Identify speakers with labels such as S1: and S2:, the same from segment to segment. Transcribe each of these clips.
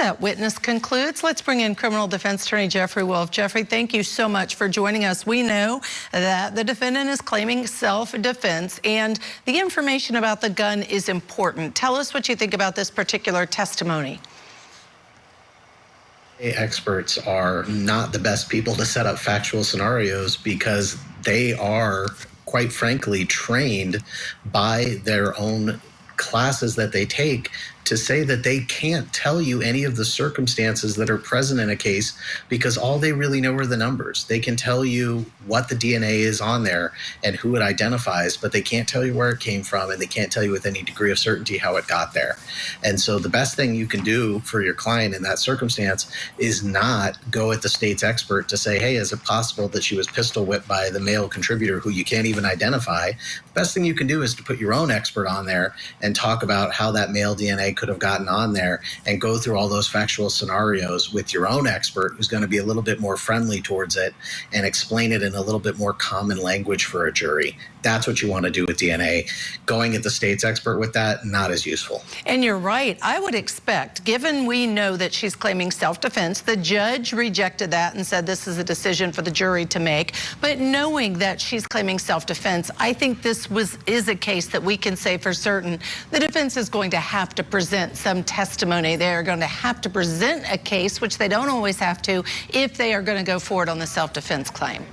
S1: that witness concludes, let's bring in criminal defense attorney Jeffrey Wolf. Jeffrey, thank you so much for joining us. We know that the defendant is claiming self-defense, and the information about the gun is important. Tell us what you think about this particular testimony.
S2: Experts are not the best people to set up factual scenarios because they are, quite frankly, trained by their own classes that they take to say that they can't tell you any of the circumstances that are present in a case because all they really know are the numbers. They can tell you what the DNA is on there and who it identifies, but they can't tell you where it came from, and they can't tell you with any degree of certainty how it got there. And so the best thing you can do for your client in that circumstance is not go at the state's expert to say, hey, is it possible that she was pistol whipped by the male contributor who you can't even identify? The best thing you can do is to put your own expert on there and talk about how that male DNA could have gotten on there and go through all those factual scenarios with your own expert who's going to be a little bit more friendly towards it and explain it in a little bit more common language for a jury. That's what you want to do with DNA. Going at the state's expert with that, not as useful.
S1: And you're right. I would expect, given we know that she's claiming self-defense, the judge rejected that and said this is a decision for the jury to make. But knowing that she's claiming self-defense, I think this is a case that we can say for certain the defense is going to have to present some testimony. They're going to have to present a case, which they don't always have to, if they are going to go forward on the self-defense claim.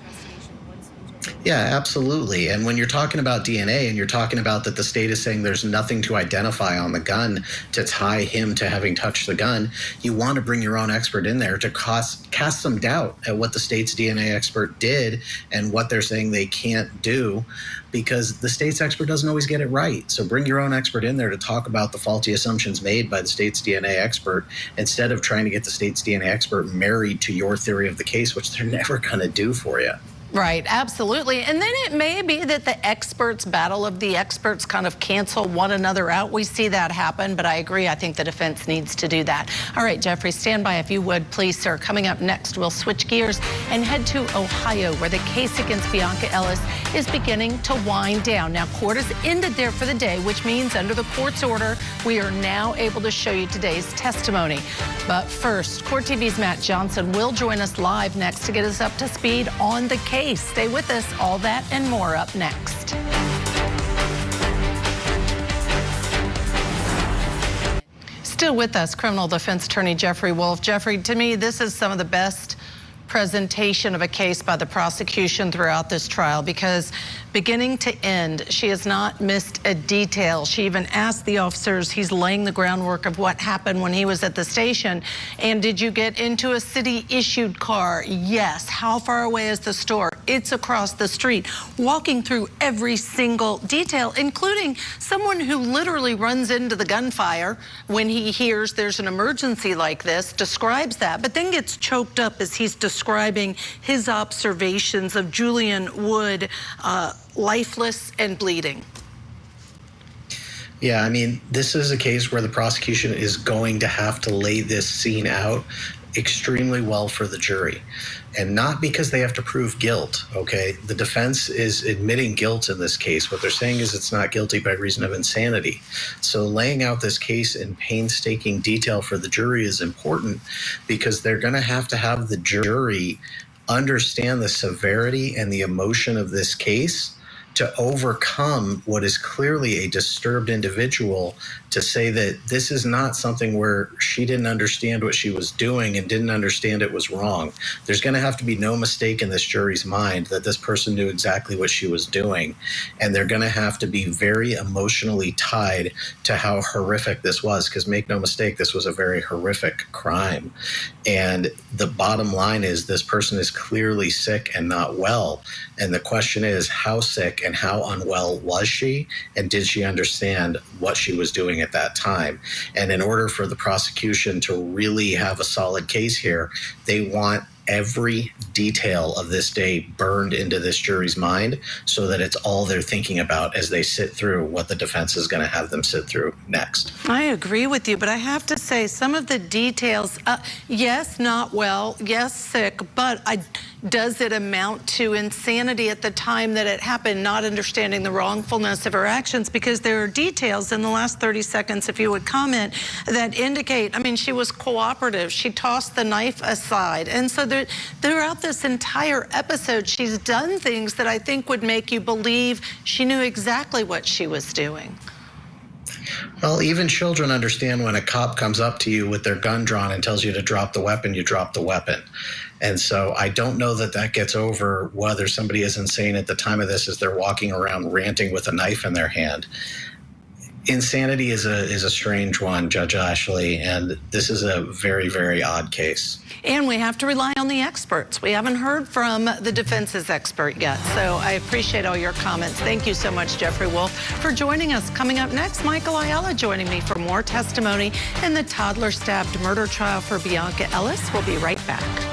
S2: Yeah, absolutely. And when you're talking about DNA and you're talking about that the state is saying there's nothing to identify on the gun to tie him to having touched the gun, you want to bring your own expert in there to cast some doubt at what the state's DNA expert did and what they're saying they can't do, because the state's expert doesn't always get it right. So bring your own expert in there to talk about the faulty assumptions made by the state's DNA expert instead of trying to get the state's DNA expert married to your theory of the case, which they're never going to do for you.
S1: Right, absolutely. And then it may be that the experts, battle of the experts, kind of cancel one another out. We see that happen, but I agree. I think the defense needs to do that. All right, Jeffrey, stand by if you would, please, sir. Coming up next, we'll switch gears and head to Ohio, where the case against Bianca Ellis is beginning to wind down. Now, court has ended there for the day, which means under the court's order, we are now able to show you today's testimony. But first, Court TV's Matt Johnson will join us live next to get us up to speed on the case. Stay with us. All that and more up next. Still with us, criminal defense attorney Jeffrey Wolf. Jeffrey, to me, this is some of the best presentation of a case by the prosecution throughout this trial, because beginning to end, she has not missed a detail. She even asked the officers, he's laying the groundwork of what happened when he was at the station. And did you get into a city-issued car? Yes. How far away is the store? It's across the street. Walking through every single detail, including someone who literally runs into the gunfire when he hears there's an emergency like this, describes that, but then gets choked up as he's describing his observations of Julian Wood lifeless and bleeding.
S2: Yeah, I mean, this is a case where the prosecution is going to have to lay this scene out extremely well for the jury. And not because they have to prove guilt, okay? The defense is admitting guilt in this case. What they're saying is it's not guilty by reason of insanity. So laying out this case in painstaking detail for the jury is important, because they're going to have the jury understand the severity and the emotion of this case to overcome what is clearly a disturbed individual, to say that this is not something where she didn't understand what she was doing and didn't understand it was wrong. There's going to have to be no mistake in this jury's mind that this person knew exactly what she was doing. And they're going to have to be very emotionally tied to how horrific this was, because make no mistake, this was a very horrific crime. And the bottom line is this person is clearly sick and not well. And the question is, how sick and how unwell was she? And did she understand what she was doing at that time? And in order for the prosecution to really have a solid case here, they want every detail of this day burned into this jury's mind so that it's all they're thinking about as they sit through what the defense is going to have them sit through next.
S1: I agree with you, but I have to say some of the details, yes, not well, yes, sick, but Does it amount to insanity at the time that it happened, not understanding the wrongfulness of her actions? Because there are details in the last 30 seconds, if you would comment, that indicate, I mean, she was cooperative. She tossed the knife aside. And so throughout this entire episode, she's done things that I think would make you believe she knew exactly what she was doing.
S2: Well, even children understand when a cop comes up to you with their gun drawn and tells you to drop the weapon, you drop the weapon. And so I don't know that that gets over whether somebody is insane at the time of this as they're walking around ranting with a knife in their hand. Insanity is a strange one, Judge Ashley, and this is a very, very odd case.
S1: And we have to rely on the experts. We haven't heard from the defense's expert yet, so I appreciate all your comments. Thank you so much, Jeffrey Wolf, for joining us. Coming up next, Michael Ayala joining me for more testimony in the toddler-stabbed murder trial for Bianca Ellis. We'll be right back.